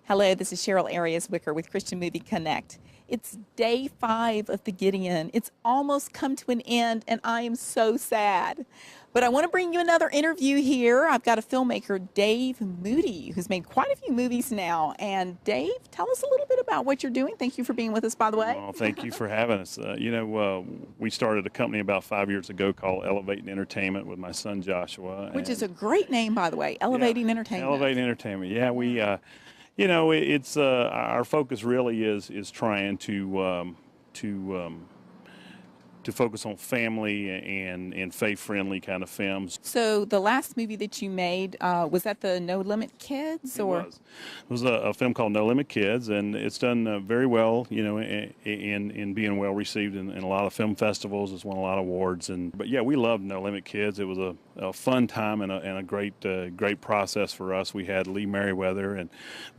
Hello, this is Cheryl Arias Wicker with Christian Movie Connect. It's day 5 of the Gideon. It's almost come to an end, and I am so sad. But I want to bring you another interview here. I've got a filmmaker, Dave Moody, who's made quite a few movies now. And Dave, tell us a little bit about what you're doing. Thank you for being with us, by the way. Well, thank you for having us. We started a company about 5 years ago called Elevating Entertainment with my son Joshua. Which is a great name, by the way, Elevating Entertainment. Elevating Entertainment. Yeah, it's our focus really is trying to focus on family and faith-friendly kind of films. So the last movie that you made, was that the No Limit Kids? It was a film called No Limit Kids, and it's done very well, in being well received in a lot of film festivals. It's won a lot of awards, but yeah, we loved No Limit Kids. It was a fun time and a great process for us. We had Lee Merriweather and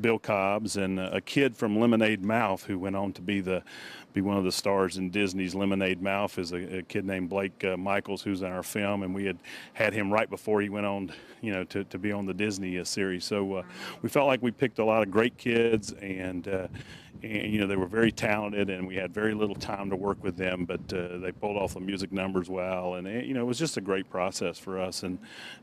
Bill Cobbs and a kid from Lemonade Mouth who went on to be one of the stars in Disney's Lemonade Mouth, is a kid named Blake Michaels, who's in our film, and we had him right before he went on, to be on the Disney series. So we felt like we picked a lot of great kids, and they were very talented, and we had very little time to work with them, but they pulled off the music numbers well, and it was just a great process for us. And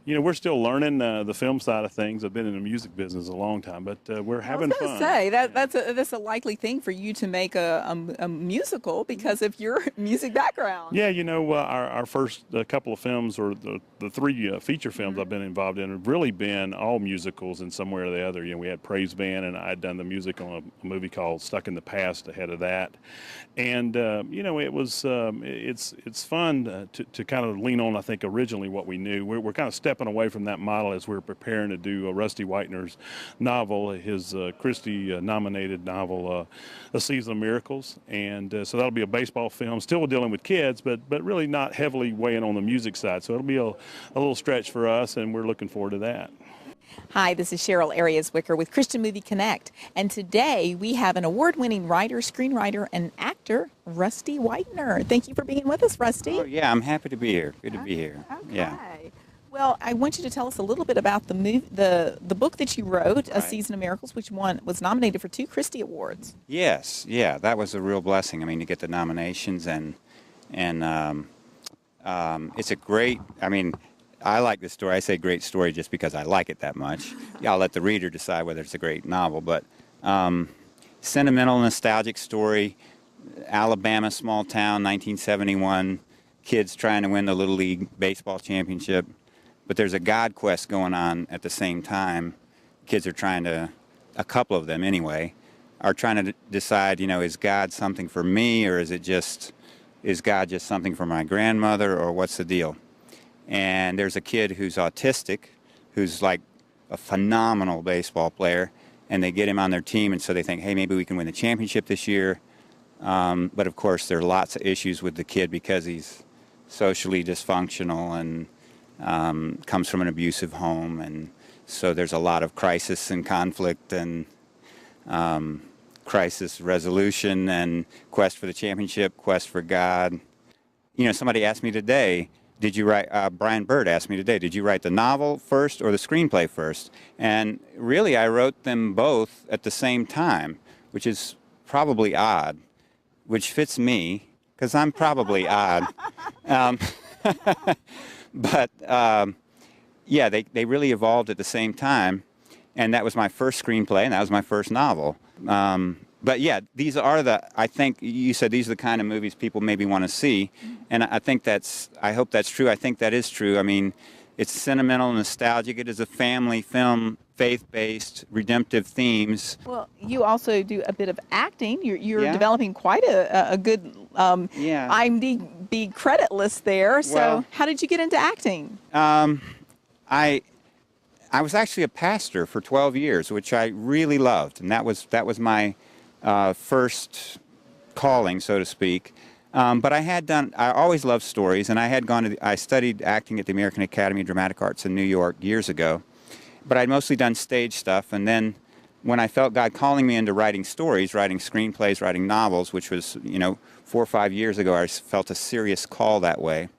we're still learning the film side of things. I've been in the music business a long time, but we're having fun. I was going to say that's a likely thing for you to make a musical because of your music background. Yeah, our first couple of films, or the 3 feature films I've been involved in, have really been all musicals in some way or the other. We had Praise Band, and I'd done the music on a movie called Stuck in the Past ahead of that. And it's fun to kind of lean on, I think, originally what we knew. We're kind of stepping away from that model as we're preparing to do Rusty Whitener's novel, his Christie nominated novel, A Season of Miracles. And so that'll be a baseball film, still dealing with kids, but really not heavily weighing on the music side. So it'll be a little stretch for us, and we're looking forward to that. Hi, this is Cheryl Arias Wicker with Christian Movie Connect, and today we have an award-winning writer, screenwriter, and actor, Rusty Whitener. Thank you for being with us, Rusty. Oh, yeah, I'm happy to be here. Good to be here. Okay. Yeah. Well, I want you to tell us a little bit about the book that you wrote, A Right. Season of Miracles, which was nominated for 2 Christie Awards. Yes, yeah, that was a real blessing. I mean, to get the nominations, and it's a great, I like this story. I say great story just because I like it that much. Yeah, I'll let the reader decide whether it's a great novel, but sentimental, nostalgic story, Alabama, small town, 1971, kids trying to win the Little League baseball championship, but there's a God quest going on at the same time. Kids are trying to, a couple of them anyway, are trying to decide, is God something for me, or is God just something for my grandmother, or what's the deal? And there's a kid who's autistic, who's like a phenomenal baseball player, and they get him on their team, and so they think, hey, maybe we can win the championship this year. But of course, there are lots of issues with the kid because he's socially dysfunctional and comes from an abusive home, and so there's a lot of crisis and conflict and crisis resolution and quest for the championship, quest for God. Somebody asked me today, did you write, Brian Bird asked me today, did you write the novel first or the screenplay first? And really, I wrote them both at the same time, which is probably odd, which fits me, because I'm probably odd. But, yeah, they really evolved at the same time, and that was my first screenplay, and that was my first novel. But yeah, these are I think you said these are the kind of movies people maybe want to see, and I hope that's true. I think that is true. I mean, it's sentimental, nostalgic. It is a family film, faith-based, redemptive themes. Well, you also do a bit of acting. You're developing quite a good IMDb credit list there. So Well, how did you get into acting? I was actually a pastor for 12 years, which I really loved, and that was my first calling, so to speak. But I always loved stories, and I studied acting at the American Academy of Dramatic Arts in New York years ago. But I'd mostly done stage stuff, and then when I felt God calling me into writing stories, writing screenplays, writing novels, which was, 4 or 5 years ago, I felt a serious call that way.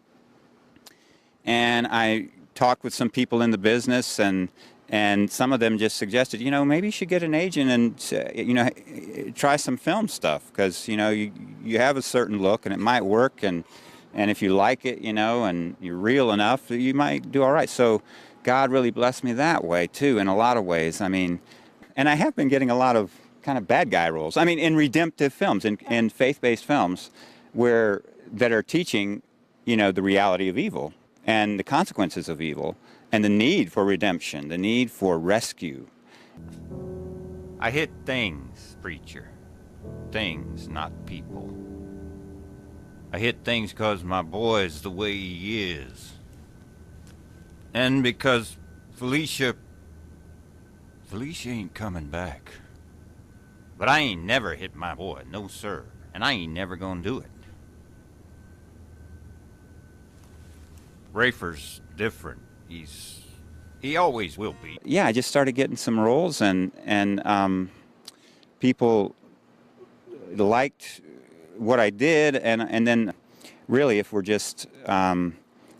And I talked with some people in the business, and and some of them just suggested, maybe you should get an agent and, try some film stuff, because, you have a certain look and it might work, and if you like it, and you're real enough, you might do all right. So God really blessed me that way, too, in a lot of ways. I mean, and I have been getting a lot of kind of bad guy roles. I mean, in redemptive films, in faith-based films, that are teaching, the reality of evil and the consequences of evil and the need for redemption, the need for rescue. I hit things, preacher. Things, not people. I hit things because my boy's the way he is. And because Felicia ain't coming back. But I ain't never hit my boy, no sir. And I ain't never gonna do it. Rafer's different. He always will be. Yeah, I just started getting some roles, and people liked what I did, and then really, if we're just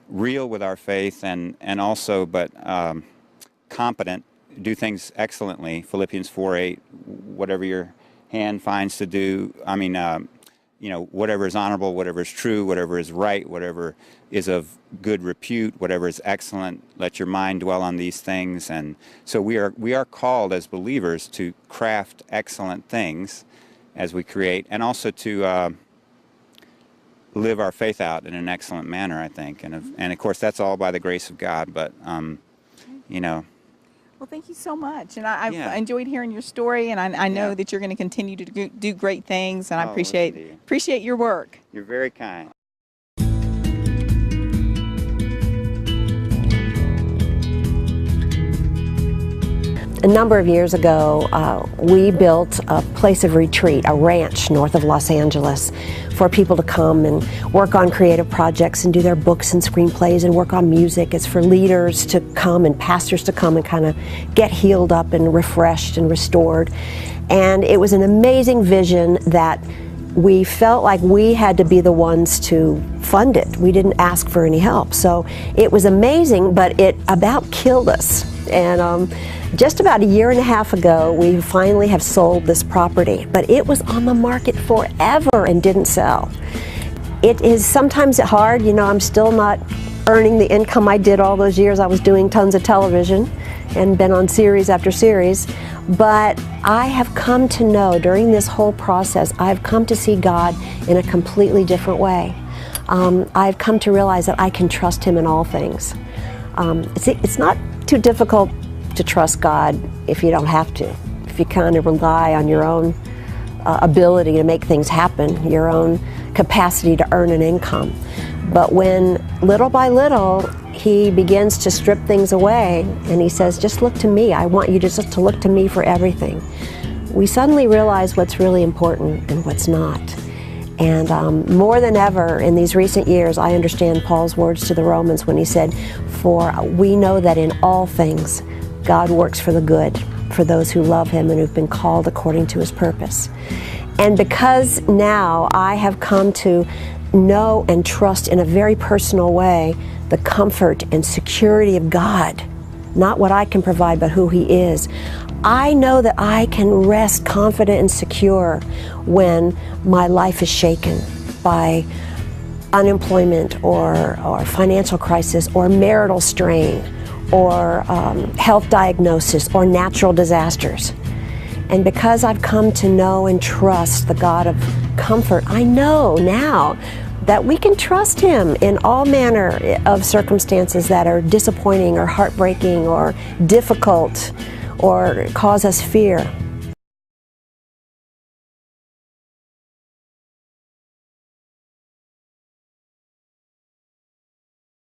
real with our faith and also but competent, do things excellently. Philippians 4:8, whatever your hand finds to do. I mean, whatever is honorable, whatever is true, whatever is right, whatever is of good repute, whatever is excellent, let your mind dwell on these things. And so we are called as believers to craft excellent things as we create, and also to live our faith out in an excellent manner, I think. And of course, that's all by the grace of God. But Well, thank you so much, and I've enjoyed hearing your story, and I know that you're going to continue to do great things, and I appreciate your work. You're very kind. A number of years ago, we built a place of retreat, a ranch north of Los Angeles, for people to come and work on creative projects and do their books and screenplays and work on music. It's for leaders to come and pastors to come and kind of get healed up and refreshed and restored. And it was an amazing vision that we felt like we had to be the ones to fund it. We didn't ask for any help. So it was amazing, but it about killed us. And just about a year and a half ago, we finally have sold this property, but it was on the market forever and didn't sell. It is sometimes hard, I'm still not earning the income I did all those years. I was doing tons of television and been on series after series, but I have come to know during this whole process, I've come to see God in a completely different way. I've come to realize that I can trust Him in all things. It's not too difficult to trust God if you don't have to, if you kind of rely on your own ability to make things happen, your own capacity to earn an income. But when little by little He begins to strip things away and He says, just look to me, I want you just to look to me for everything, we suddenly realize what's really important and what's not. And more than ever in these recent years, I understand Paul's words to the Romans when he said, for we know that in all things God works for the good, for those who love Him and who've been called according to His purpose. And because now I have come to know and trust in a very personal way the comfort and security of God, not what I can provide, but who He is, I know that I can rest confident and secure when my life is shaken by unemployment or financial crisis or marital strain or health diagnosis or natural disasters. And because I've come to know and trust the God of comfort, I know now that we can trust Him in all manner of circumstances that are disappointing or heartbreaking or difficult or cause us fear.